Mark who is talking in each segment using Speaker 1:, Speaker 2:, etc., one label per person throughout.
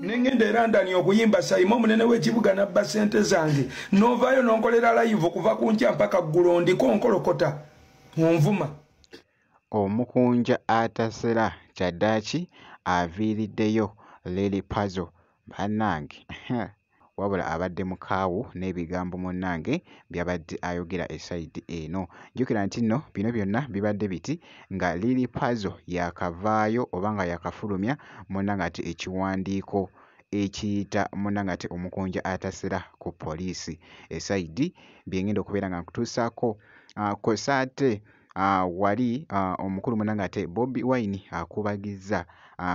Speaker 1: Nengenda era ndani okuyimba sayima omunene w'ekibuga nabba ssente zange novaayo nonkolera live okuva ku nkya mpaka ggulu ndiko nkolokota onvuma.
Speaker 2: Omukunja atasera kyaddaaki aviiriddeyo Lily Puzzle bannange wabula abadde mukaawu n'ebigambo munnange byabadde ayogera esayidi eno. Jjukira nti nno bino byonna bibadde biti nga Lily Puzzle yakavaayo oba nga yakafulumya munnange ati ekiwandiiko ekiyita munnange ati omukunja atasera ku poliisi. Esayidi byengenda okubeera nga nkutuusaako kosa ate wali omukulu munnange ate Bobi Wine akubagizza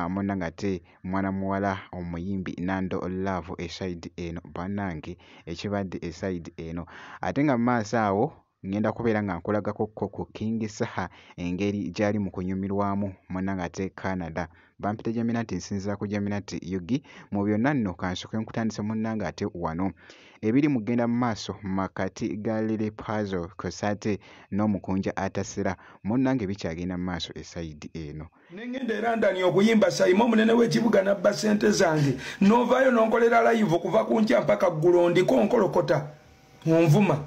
Speaker 2: munnange ate mwana muwala omuyimbi Nando Love esayidi eno bannange ekibadde esayidi eno. Ate nga mu maaso awo ngenda kubeera nga nkulagako ku King Saha engeri gy'ali mu kunyumirwamu munnange ate Canada. Bampita Jaminati nsinzira ku Jaminati Yugi mu byonna nno kansooke nkutandise munnange ate wano ebiri mugenda mu maaso makati ga Lily Puzzle kosa ate n'omukunja atasera munnange bikyagenda mu maaso esayidi eno.
Speaker 1: Nengenda era ndani okuyimba sayima omunene w'ekibuga nabba ssente zange novaayo nonkolera live okuva ku nkya mpaka ggulu ndiko nkolokota onvuma.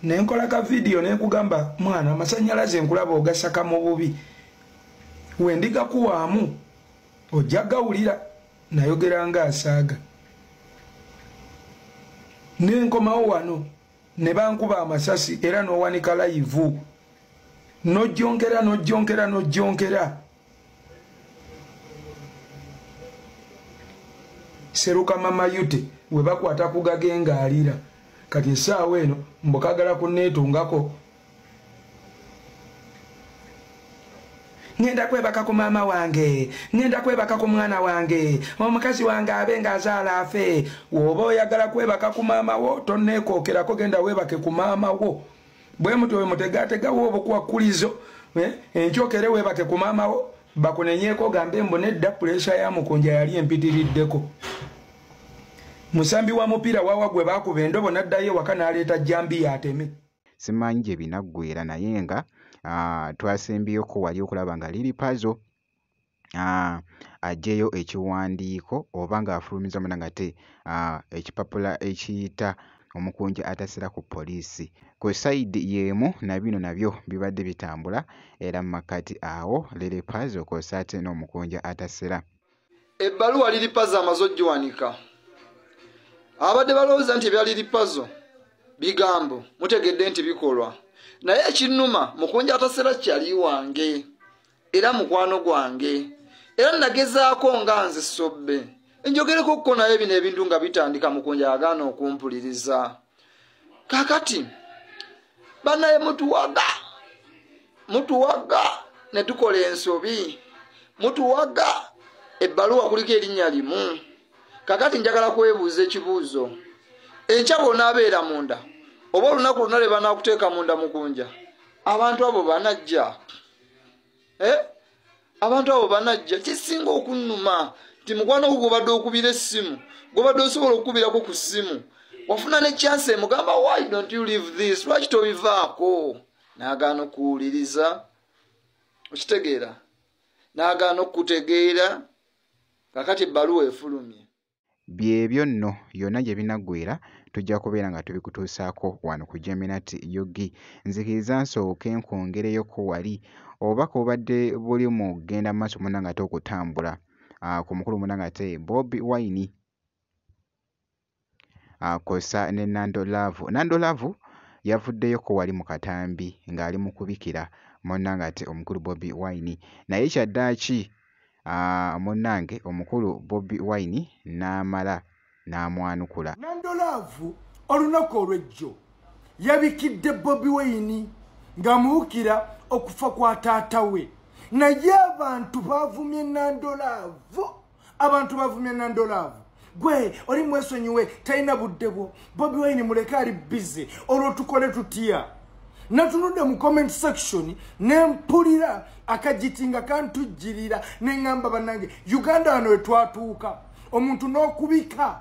Speaker 1: Nenkola ka video nenkugamba mwana amasannyalaze nkulaba ogasaka mu bubi wendiga kuwaamu ojja gawulira nayogera nga asaaga nenkomawo wano ne bankuba amasasi era n'owanika live nojjonkera seruka mama yute we bakwata ku gagenga alira kati essaawa eno mbukagala kunneetungako. Ngenda kwebaka ku maama wange, ngenda kwebaka ku mwana wange, omukazi wange abe ng'azaala afe. Woba oyagala kwebaka ku maama wo tonneekookerako, genda weebake ku maama wo. Bwe mutyo we mutegategawo obukwakkulizo enkyokere weebake ku maama wo bakunenyeeko gambe mbu nedda puleesha ya mukunja yali empitiriddeko. Musambi wa mupiira wawa gwe baakuba endobo n'addayo ewaka n'aleeta jambi yateme.
Speaker 2: Simanyi gye binaggweera naye nga twasembyeko wali okulaba nga Lily Puzzle aggyeyo ekiwandiiko oba ng'afulumiza munnange ate ekipapula ekiyita omukunja atasera ku poliisi. Ku sayidi y'emu na bino nabyo bibadde bitambula era mu makati awo Lily Puzzle kw'ossa ate n'omukunja atasera.
Speaker 3: Ebbaluwa Lily Puzzle amaze oggiwanika. Abadde balowooza nti ebya Lily Puzzle bigambo mutegedde nti bikolwa. Naye ekinnuma mukunja atasera kyali wange era mukwano gwange era nagezaako nga nze sobbe enjogereko ko naye bino ebintu nga bitandika mukunja agaana okumpuliriza. Kakati banaye mutuwaga ne tukola ensobi mutuwaga ebbaluwa kuliko erinnya limu. Kakati njagala kwebuuza ekibuuzo enkya bw'onaabeera munda oba olunaku luna lwe banaakuteeka munda mukunja abantu abo banajja abantu abo banajja. Kisinga okunnuma nti mukwano gwo gwobadde okubira essimu gwobadde osobola okukubirako ku ssimu wafuna ne chance emugamba why don't you leave this lwaki tobivaako n'agaana okuwuliriza okitegeera n'agaana okutegeera. Kakati ebbaluwa efulumye.
Speaker 2: Byebyo nno byonna gye binaggweera tujja kubeera nga tubikutuusaako wano ku Jaminati Yugi. Nzikiriza nsooke nkwongereyoko wali oba kubadde buli mu genda maaso munnange ate okutambula ku mukulu munnange ate Bobi Wine kw'ossa ne Nando Love. Nando Love yavuddeyoko wali mu katambi ng'ali mu kubikira munnange ate omukulu Bobi Wine naye kyaddaaki munnange omukulu Bobi Wine n'amala n'amwanukula.
Speaker 4: Nando Love olunaku olw'ejjo yabikidde Bobi Wine ng'amuwukira okufa kwa taata we. Naye abantu bavumye Nando Love, abantu bavumye Nando Love. Gwe oli mwesonyiwe talina budde bwo. Bobi Wine muleke ali busy olwo tukole tutya. Natunudde mu comment section nempulira akajitinga kantujjirira neŋŋamba bannange Uganda wano wetwatuuka omuntu n'okubika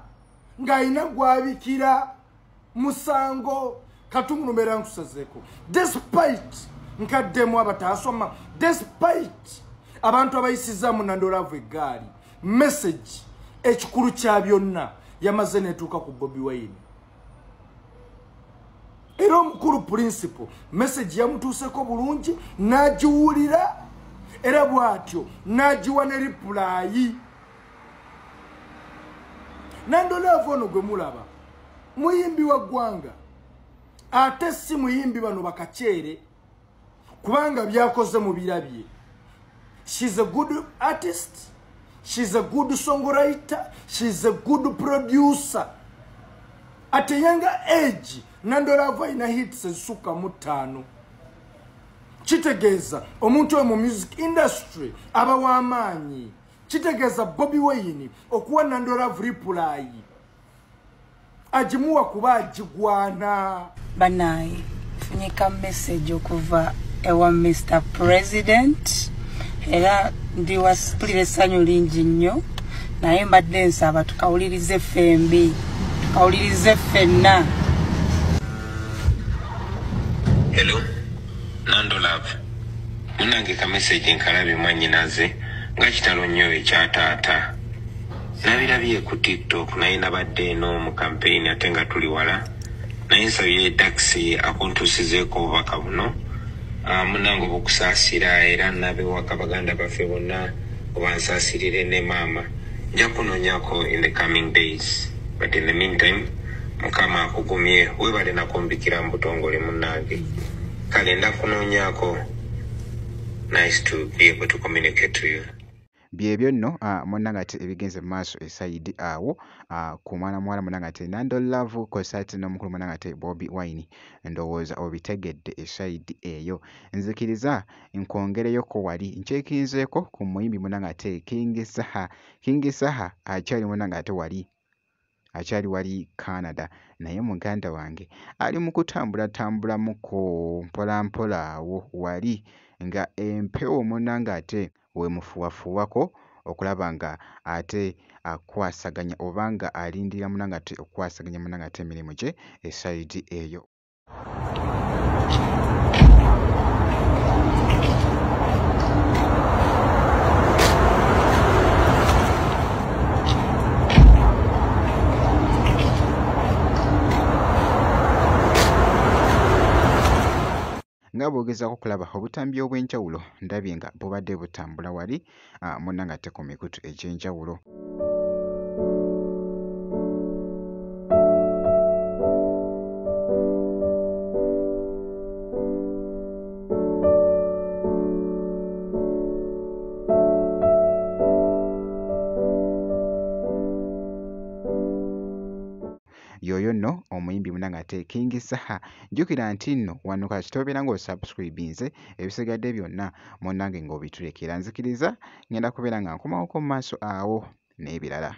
Speaker 4: ng'ayina gwabikira musango katumulumera nkusazeeko. Despite nkaddemu abatasoma, despite abantu abayisizza mu Nando Love eggaali message ekikulu kya byonna yamaze netuuka ku Bobi Wine. Era omukulu principal message yamutuuseko bulungi n'agiwulira era bw'atyo n'agiwa ne reply. Nando Love ono gwe mulaba muyimbi wa ggwanga ate si muyimbi bano bakakyere kubanga byakoze mu birabye. She's a good artist, she's a good songwriter, she's a good producer. At a younger age Nando Love ina hits ezisuka mu 5. Kitegeeza omuntu mu music industry aba w'amaanyi. Kitegeeza Bobi Wine okuwa Nando Love reply ajimuwa kuba ajigwana.
Speaker 5: Banayi funyika message okuva ewa Mr. President era ndi wasipulire essanyu lingi nnyo naye mbadde nsaba tukawulirize FMB tukawulirize ffenna.
Speaker 6: Hello, Nando Love. Munange ka message nkalabi mwanyinaze nga kitalo nnyo ekya taata. Nabirabye ku TikTok naye nabadde eno mu campaign ate nga tuli wala. Naye nsabye taxi akuntuusizeeko obubaka buno. Munange obukusaasira era nabewaka baganda baffe bonna obansaasirire ne maama. Nja kunoonyako in the coming days. But in the meantime, Mukama akugumye webale nakumbikira mu butongole munnange. Kale ndakunoonyako. Nice to be able to communicate to you.
Speaker 2: Byebyo nno munangate ebigenze maaso esayidi awo ku mwana mwala munangate Nando Love kosati n'omukulu munangate Bobi Wine ndowooza obitegedde esayidi eyo. Nzikiriza nkwongereyo ko wali nkyekinzeeko ku muyimbi munangate King Saha akyali munangate wali Canada naye muganda wange ali mu kutambulamuko mpolampola awo wali nga empewo munangate wemufuwafuwako okulaba nga ate akwasaganya obanga alindira munangate okwasaganya munangate emirimu gye esayidi eyo. Nga bwogezaako kulaba obutambi obw'enjawulo ndabye nga bubadde butambula wali munangate ku mikutu egy'enjawulo. Yoyo nno omuyimbi munangate King Saha. Jjukira nti nno wano kakitobera ng'osubscribinze ebisigadde byonna munnange ng'obitulekera. Nzikiriza ngenda kubeera nga nkomawoko mu maaso awo n'ebirala.